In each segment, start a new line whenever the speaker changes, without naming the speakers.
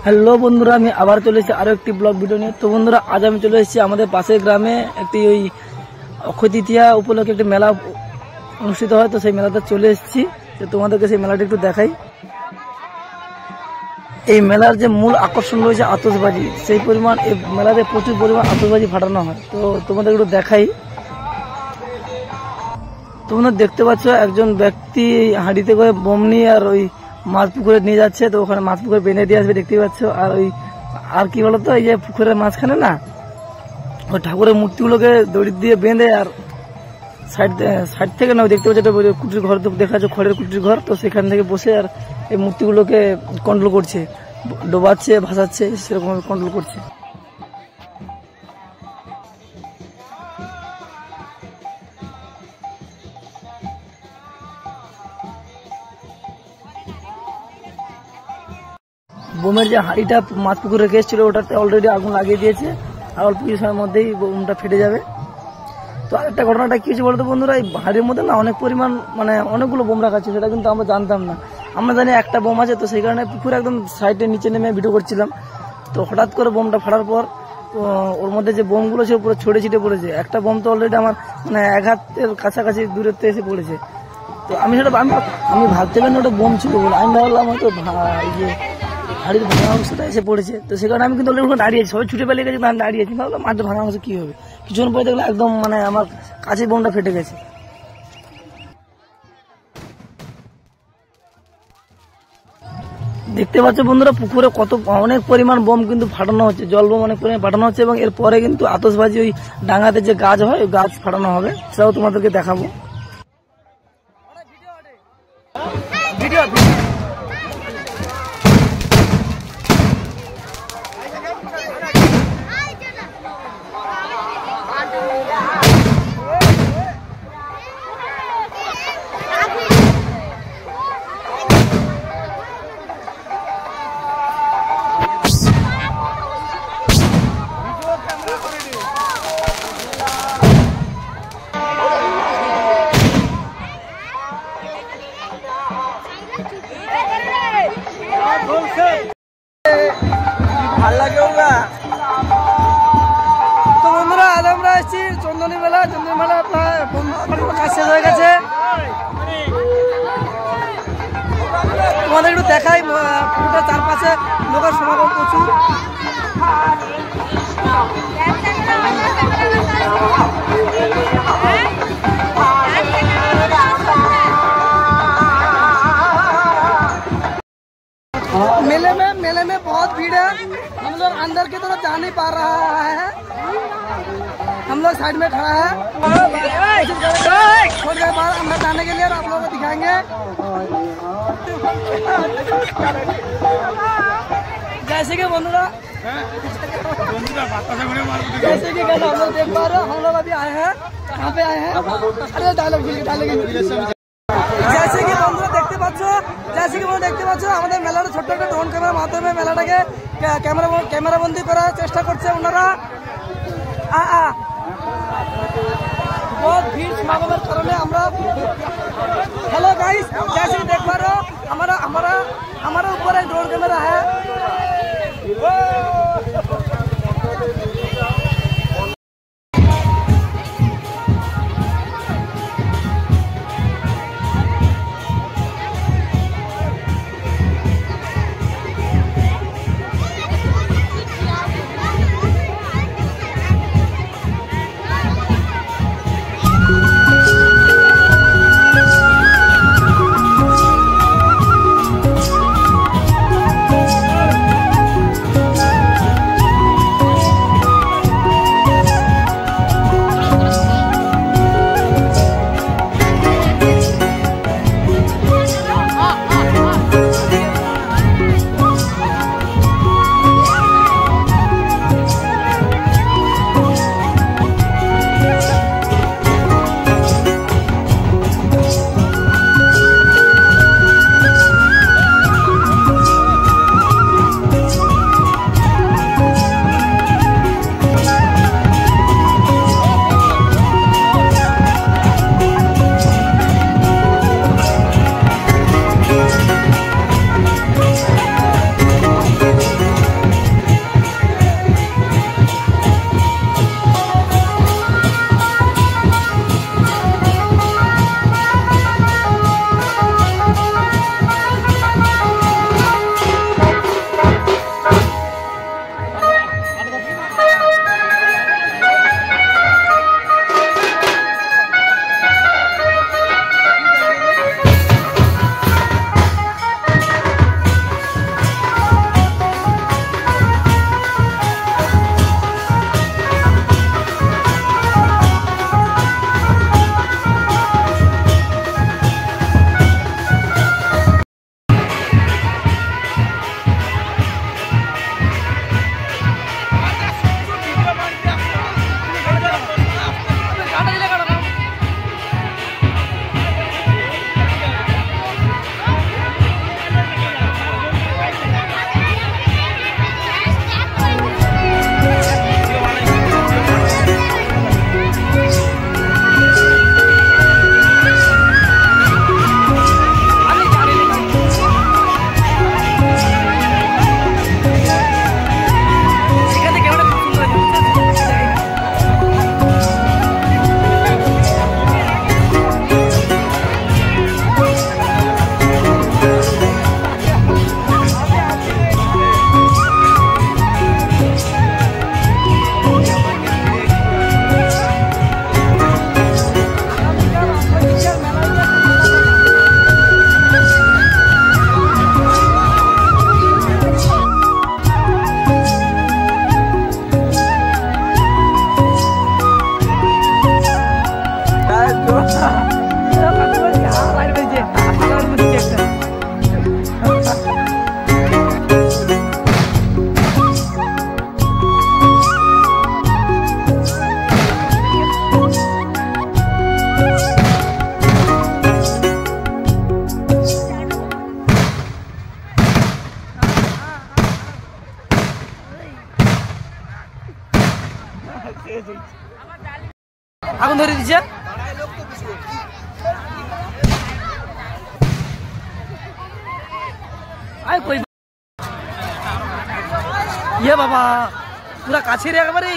Hello বন্ধুরা, আমি আবার চলে এসেছি আরো একটি ব্লগ ভিডিও নিয়ে। তো বন্ধুরা, আজ আমি চলে এসেছি আমাদের পাশের গ্রামে একটি ওই অক্ষয় তৃতীয়া উপলক্ষে একটি মেলা অনুষ্ঠিত হয়। তো সেই মেলাতে চলে এসেছি, তো তোমাদেরকে সেই মেলাটা একটু দেখাই। এই মেলার যে মূল আকর্ষণ রয়েছে আতশবাজি, সেই পরিমাণ এই মেলাতে প্রচুর পরিমাণ আতশবাজি ফাটানো হয়। তো তোমাদের একটু দেখাই। তোমরা দেখতে পাচ্ছ একজন ব্যক্তি হাঁড়িতে করে বোম নিয়ে আর ওই মাছ পুকুরে নিয়ে যাচ্ছে। তো ওখানে মাছ পুকুরে বেঁধে দিয়ে আসবে, দেখতে পাচ্ছ। আর ওই আর কি বলতো, এই যে পুকুরের মাঝখানে না, ওই ঠাকুরের মূর্তিগুলোকে দড়ি দিয়ে বেঁধে আর সাইড থেকে না দেখতে পাচ্ছ কুটির ঘর, তো দেখা যাচ্ছে খড়ের কুটির ঘর। তো সেখান থেকে বসে আর এই মূর্তিগুলোকে কন্ট্রোল করছে, ডোবাচ্ছে, ভাসাচ্ছে, সেরকম কন্ট্রোল করছে। বোমের যে হাঁড়িটা মাছ পুকুরে রেখে এসেছিল, ওটাতে অলরেডি আগুন লাগিয়ে দিয়েছে, আর অল্প কিছু সময়ের মধ্যেই বোমটা ফেটে যাবে। তো আরেকটা ঘটনাটা কি হয়েছে বলতো বন্ধুরা, এই হাঁড়ির মধ্যে না অনেক পরিমাণ অনেকগুলো বোম রাখা আছে, সেটা কিন্তু আমরা জানতাম না। আমরা জানি একটা বোম আছে, তো সেই কারণে পুকুরে একদম সাইডে নিচে নেমে ভিডিও করছিলাম। তো হঠাৎ করে বোমটা ফাটার পর ওর মধ্যে যে বোমগুলো ছিল পুরো ছড়ে ছিটে পড়েছে। একটা বোম তো অলরেডি আমার এক হাতের কাছাকাছি দূরত্বে এসে পড়েছে। তো আমি ভাবতে পারিনি ওটা বোম ছিল বলে। আমি ভাবলাম হয়তো এই যে হাড়ির ভাঙা অংশটা এসে পড়েছে। তো সে কারণে আমি কিন্তু অলরেডি দাঁড়িয়েছি, সবাই ছুটে পেলে গেছে, আমি দাঁড়িয়েছি, ভাবলাম মাঠে ভাঙা অংশ কি হবে। কিছুক্ষণ পরে দেখলাম একদম আমার কাছে বোমটা ফেটে গেছে। দেখতে পাচ্ছ বন্ধুরা, পুকুরে অনেক পরিমাণ বোম কিন্তু ফাটানো হচ্ছে, জল বোম অনেক পরিমাণ ফাটানো হচ্ছে। এবং এরপরে কিন্তু আতশবাজি ওই ডাঙাতে যে গাছ হয়, ওই গাছ ফাটানো হবে, সেটাও তোমাদেরকে দেখাবো। তো বন্ধুরা, আজ আমরা এসেছি চন্দনী মেলা। চন্দনী মেলা কাজ শেষ হয়ে গেছে। তোমাদের একটু দেখাই, পুরোটা চারপাশে লোকের সমাগম প্রচুর। मेले में बहुत भीड़ है। हम लोग अंदर की तरफ जा नहीं पा रहा है, हम लोग साइड में खड़ा है। छोड़ गए बाहर अंदर जाने के लिए, और आप लोगों को दिखाएंगे। जैसे कि बंधुरा जैसे कि हम लोग देख पा रहे हो, हम लोग अभी आए हैं, कहाँ पे आए हैं, अरे डायलॉग जैसे कि বন্ধুরা দেখতে পাচ্ছ, আমাদের মেলাটা ছোট্ট একটা ড্রোন ক্যামেরার মাধ্যমে মেলাটাকে ক্যামেরাবন্দি করার চেষ্টা করছে ওনারা। बहुत भीड़ समागमेर कारणे আমরা हेलो गाइस, जैसे देख पा रहे हो हमारा ऊपर एक ड्रोन कैमरा है। আগুন ধরে দিচ্ছে। আয় কই ইয়ে বাবা পুরা কাছে রে একবারে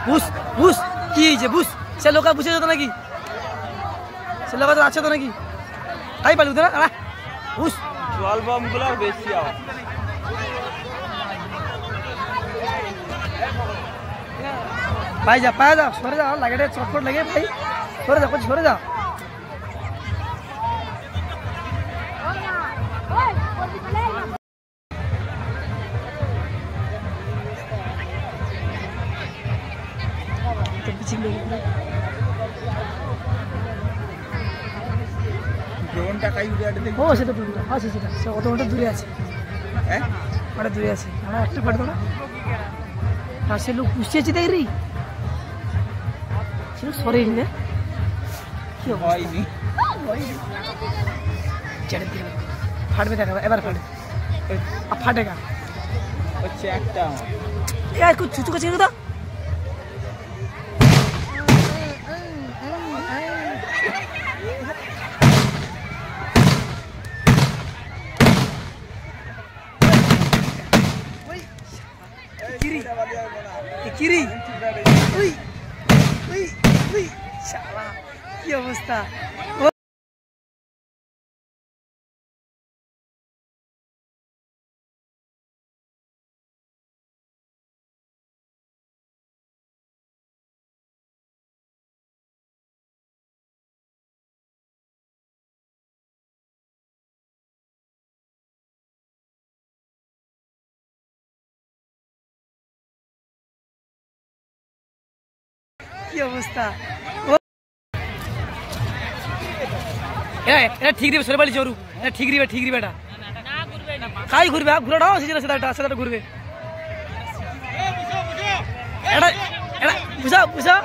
বুঝ বুঝ কি যে বুঝ সে লোক বুঝে যেত নাকি সে লোক আছে তো নাকি তাই পালি না বুঝ
জল বম গুলো বেশি আওয়াজ
ভাই যা পায়ে যাও সরে যাও লাগে চটপট লাগে ভাই সরে যাও সরে যাও ও সেটা আছে সেটা অত ওটা দূরে আছে ওটা দূরে আছে আমরা একটা ফাট দাও আর সে লোক পুষিয়েছি তাই রে সে সরে নি কি হয়নি ছেড়ে দিও ফাটবে দেখা এবার ফাটবে ফাটেগা
হচ্ছে একটা
यार कुछ चुचू का चाहिए था किरी किरी उई उई उई शाला की अवस्था কি অবস্থা এটা ঠিক রিবে সরে বাড়ি জরু এটা ঠিক রিবে এটা না ঘুরবে না কাই ঘুরবে ঘুরাটাও সেটা সেটা ঘুরবে এটা এটা বুঝা বুঝা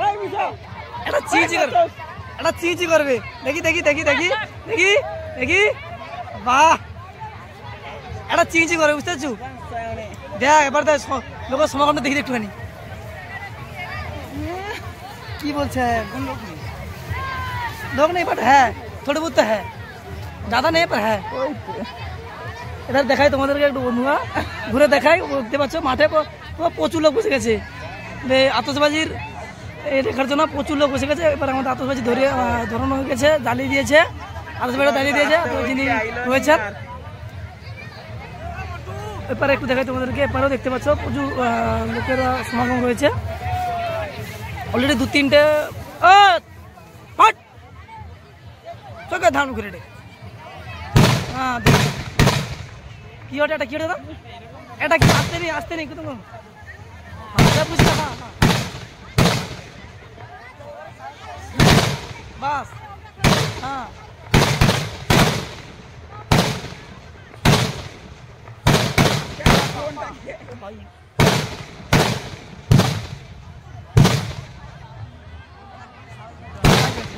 এটা চিচি করবে দেখি দেখি দেখি দেখি দেখি দেখি বাহ এটা চিচি করবে বুঝতে পারছো দেখ এবার দেখ লোকের সমাগমটা দেখি একটুখানি কি বলছেন लोग नहीं पर है थोड़े बहुत तो है ज्यादा नहीं पर है इधर দেখাই তোমাদেরকে একটু বন্ধুরা ঘুরে দেখাই দেখতে পাচ্ছ মাঠে প্রচুর লোক বসে গেছে আতশবাজির দেখার জন্য প্রচুর লোক বসে গেছে এবার আমাদের আতশবাজি ধরানো হয়ে গেছে জ্বালিয়ে দিয়েছে আতশবাজি জ্বালিয়ে দিয়েছে যিনি রয়েছেন এবার একটু দেখাই তোমাদেরকে এবারেও দেখতে পাচ্ছ প্রচুর লোকেরা সমাগম হয়েছে অলরেডি দু তিনটে চোখে ধান করে হ্যাঁ কি ওটা এটা কি ওটা এটা কি আসতে নেই কিন্তু বুঝতে বাস হ্যাঁ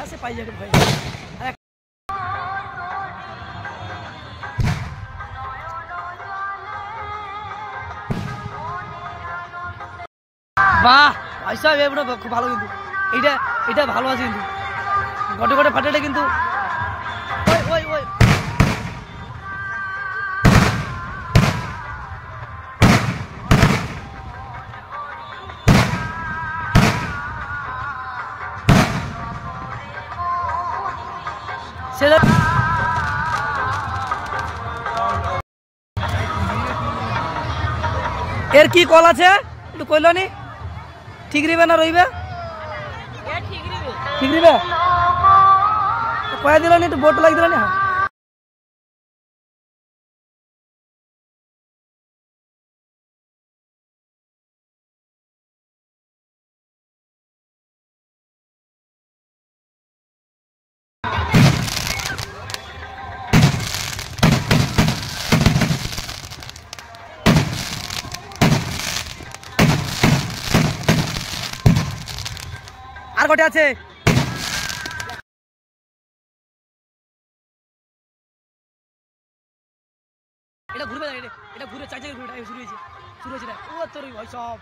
से पाई जाएगा भाई বাহ আইসা এবড় খুব ভালো কিন্তু এটা ভালো আছে কিন্তু গটে গটে ফাটাটা কিন্তু ওই ওই ওই সেটা এর কি কল আছে একটু কইল নি ঠিক রিবে না রইবে ঠিক রিবে কয়া দিল নি একটু বোট লাগি দিল নি আর কটে আছে এটা ঘুরবে এটা ঘুরে চার জায়গায় ঘুরে শুরু হয়েছে শুরু হয়েছে না ও তোর ভাই সব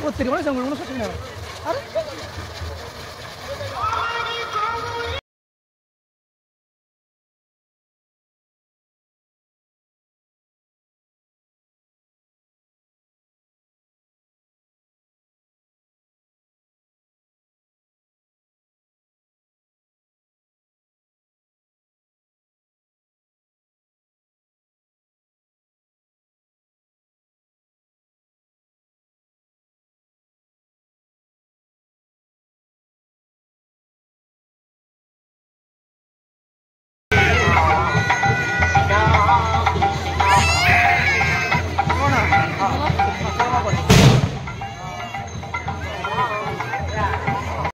ও তেরি মানে সঙ্গে কোনো শাসন না আরে